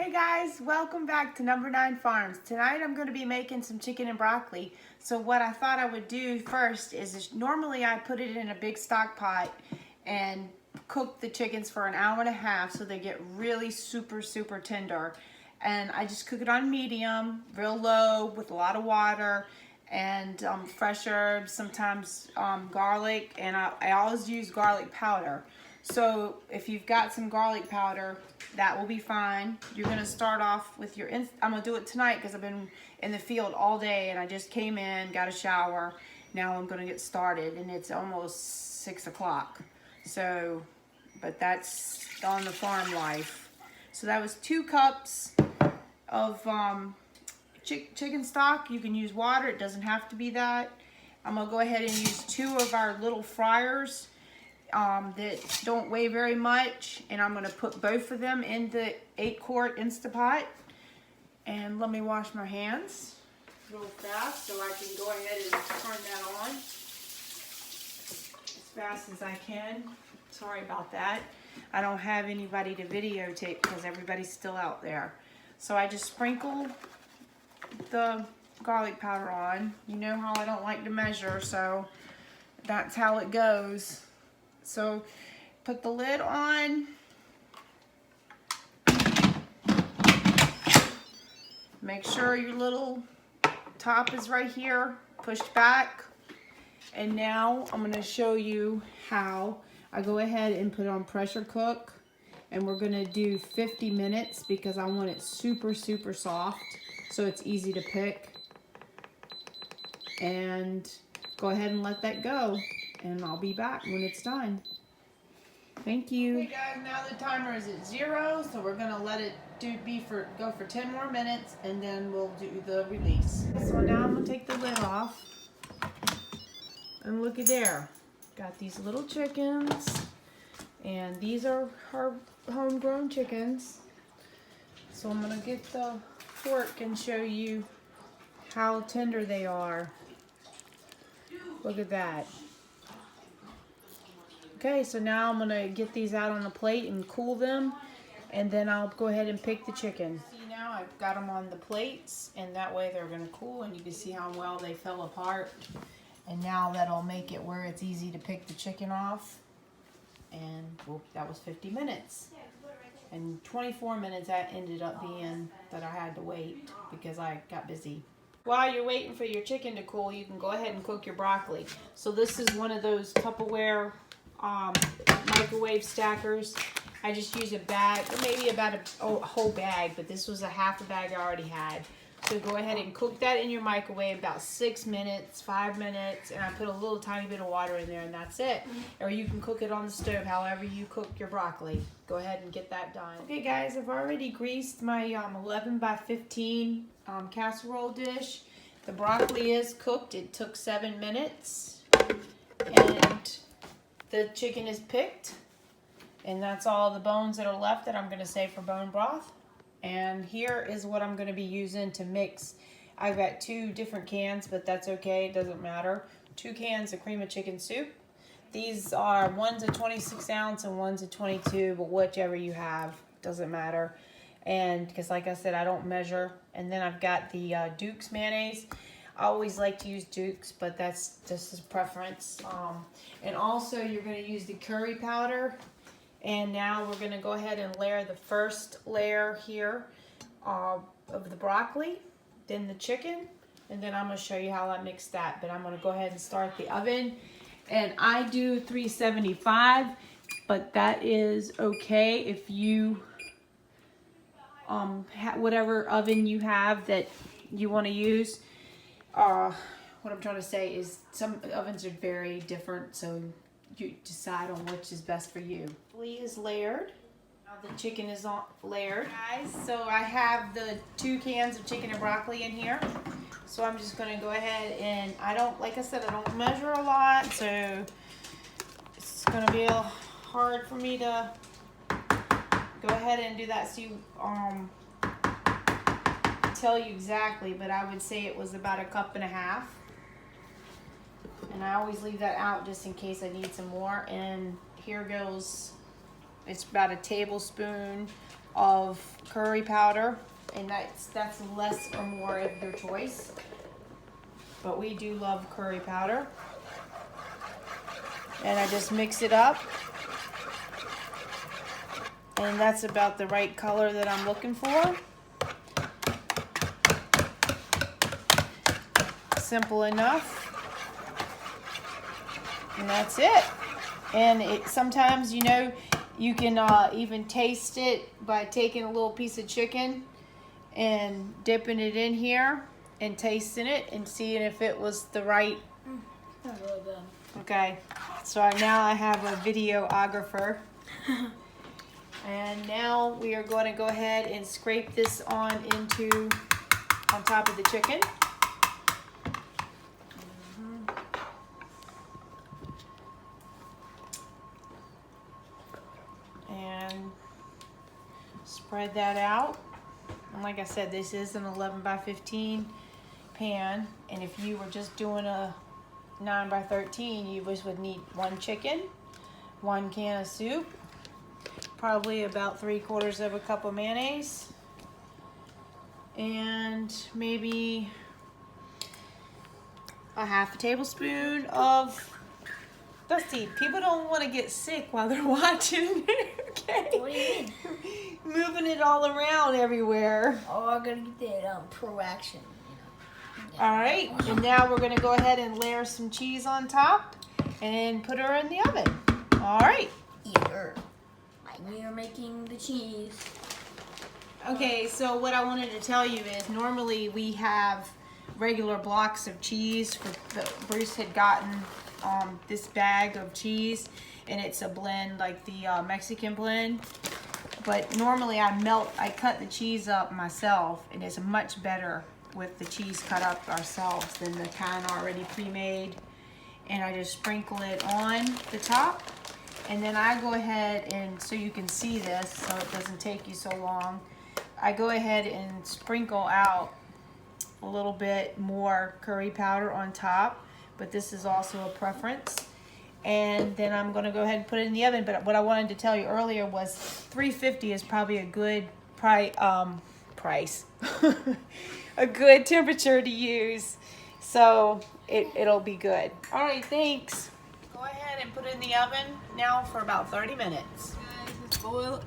Hey guys, welcome back to Number 9 Farms. Tonight I'm going to be making some chicken and broccoli. So what I thought I would do first is normally I put it in a big stock pot and cook the chickens for an hour and a half so they get really super tender. And I just cook it on medium, real low with a lot of water and fresh herbs, sometimes garlic, and I always use garlic powder. So if you've got some garlic powder, that will be fine. You're gonna start off with your, I'm gonna do it tonight because I've been in the field all day and I just came in, got a shower. Now I'm gonna get started and it's almost 6 o'clock. So, but that's on the farm life. So that was 2 cups of chicken stock. You can use water, it doesn't have to be that. I'm gonna go ahead and use 2 of our little fryers that don't weigh very much, and I'm gonna put both of them in the 8-quart Instapot. And let me wash my hands real fast so I can go ahead and turn that on as fast as I can. Sorry about that. I don't have anybody to videotape because everybody's still out there. So I just sprinkle the garlic powder on. You know how I don't like to measure, so that's how it goes. So put the lid on. Make sure your little top is right here, pushed back. And now I'm gonna show you how I go ahead and put it on pressure cook. And we're gonna do 50 minutes because I want it super soft so it's easy to pick. And go ahead and let that go. And I'll be back when it's done. Thank you. Okay guys, now the timer is at 0, so we're gonna let it go for 10 more minutes, and then we'll do the release. So now I'm gonna take the lid off, and look at there. Got these little chickens, and these are our homegrown chickens. So I'm gonna get the fork and show you how tender they are. Look at that. Okay, so now I'm gonna get these out on the plate and cool them, and then I'll go ahead and pick the chicken. See, now I've got them on the plates, and that way they're gonna cool, and you can see how well they fell apart. And now that'll make it where it's easy to pick the chicken off. And well, that was 50 minutes. And 24 minutes that ended up being that I had to wait because I got busy. While you're waiting for your chicken to cool, you can go ahead and cook your broccoli. So this is one of those Tupperware microwave stackers. I just use a bag, or maybe about a whole bag, but this was a half a bag I already had. So go ahead and cook that in your microwave about 6 minutes, 5 minutes, and I put a little tiny bit of water in there, and that's it. Or you can cook it on the stove, however you cook your broccoli. Go ahead and get that done. Okay guys, I've already greased my 11 by 15 casserole dish. The broccoli is cooked. It took 7 minutes, and the chicken is picked, and that's all the bones that are left that I'm going to save for bone broth. And here is what I'm going to be using to mix. I've got 2 different cans, but that's okay, it doesn't matter. 2 cans of cream of chicken soup. These are, one's a 26 ounce and one's a 22, but whichever you have, doesn't matter. And because like I said, I don't measure. And then I've got the Duke's mayonnaise. I always like to use Duke's, but that's just a preference. And also you're going to use the curry powder. And now we're going to go ahead and layer the first layer here of the broccoli, then the chicken, and then I'm going to show you how I mix that. But I'm going to go ahead and start the oven. And I do 375, but that is okay if you, whatever oven you have that you want to use. What I'm trying to say is some ovens are very different, so you decide on which is best for you. Broccoli is layered. Now the chicken is layered. Guys, so I have the 2 cans of chicken and broccoli in here. So I'm just gonna go ahead and like I said, I don't measure a lot, so it's gonna be hard for me to go ahead and do that. So you, tell you exactly, but I would say it was about 1.5 cups. And I always leave that out just in case I need some more. And here goes It's about a tablespoon of curry powder, and that's less or more of your choice. But we do love curry powder. And I just mix it up. And that's about the right color that I'm looking for. Simple enough. And that's it. And sometimes, you know, you can even taste it by taking a little piece of chicken and dipping it in here and tasting it and seeing if it was the right. That's really good. Okay, so now I have a videographer. And now we are going to go ahead and scrape this on top of the chicken. And spread that out. And like I said, this is an 11 by 15 pan. And if you were just doing a 9 by 13, you just would need 1 chicken, 1 can of soup, probably about 3/4 of a cup of mayonnaise, and maybe a half a tablespoon of. Dusty, people don't want to get sick while they're watching. Okay. What do you mean? Moving it all around everywhere. Oh, I gotta get that pro action. You know. All right, and now we're gonna go ahead and layer some cheese on top and put her in the oven. All right. Either. Like we are making the cheese. Okay, so what I wanted to tell you is normally we have regular blocks of cheese. Bruce had gotten this bag of cheese, and it's a blend like the Mexican blend. But normally I cut the cheese up myself, and it's much better with the cheese cut up ourselves than the kind already pre-made. And I just sprinkle it on the top, and then I go ahead and, so you can see this so it doesn't take you so long, I go ahead and sprinkle out a little bit more curry powder on top, but this is also a preference. And then I'm gonna go ahead and put it in the oven. But what I wanted to tell you earlier was 350 is probably a good price, a good temperature to use. So it'll be good. All right, thanks. Go ahead and put it in the oven now for about 30 minutes. Guys,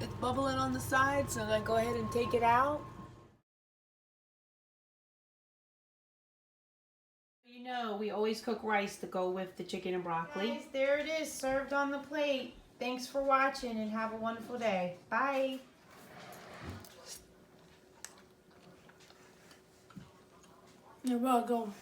it's bubbling on the side, so then go ahead and take it out. You know, we always cook rice to go with the chicken and broccoli. Guys, there it is, served on the plate. Thanks for watching and have a wonderful day. Bye. You're welcome.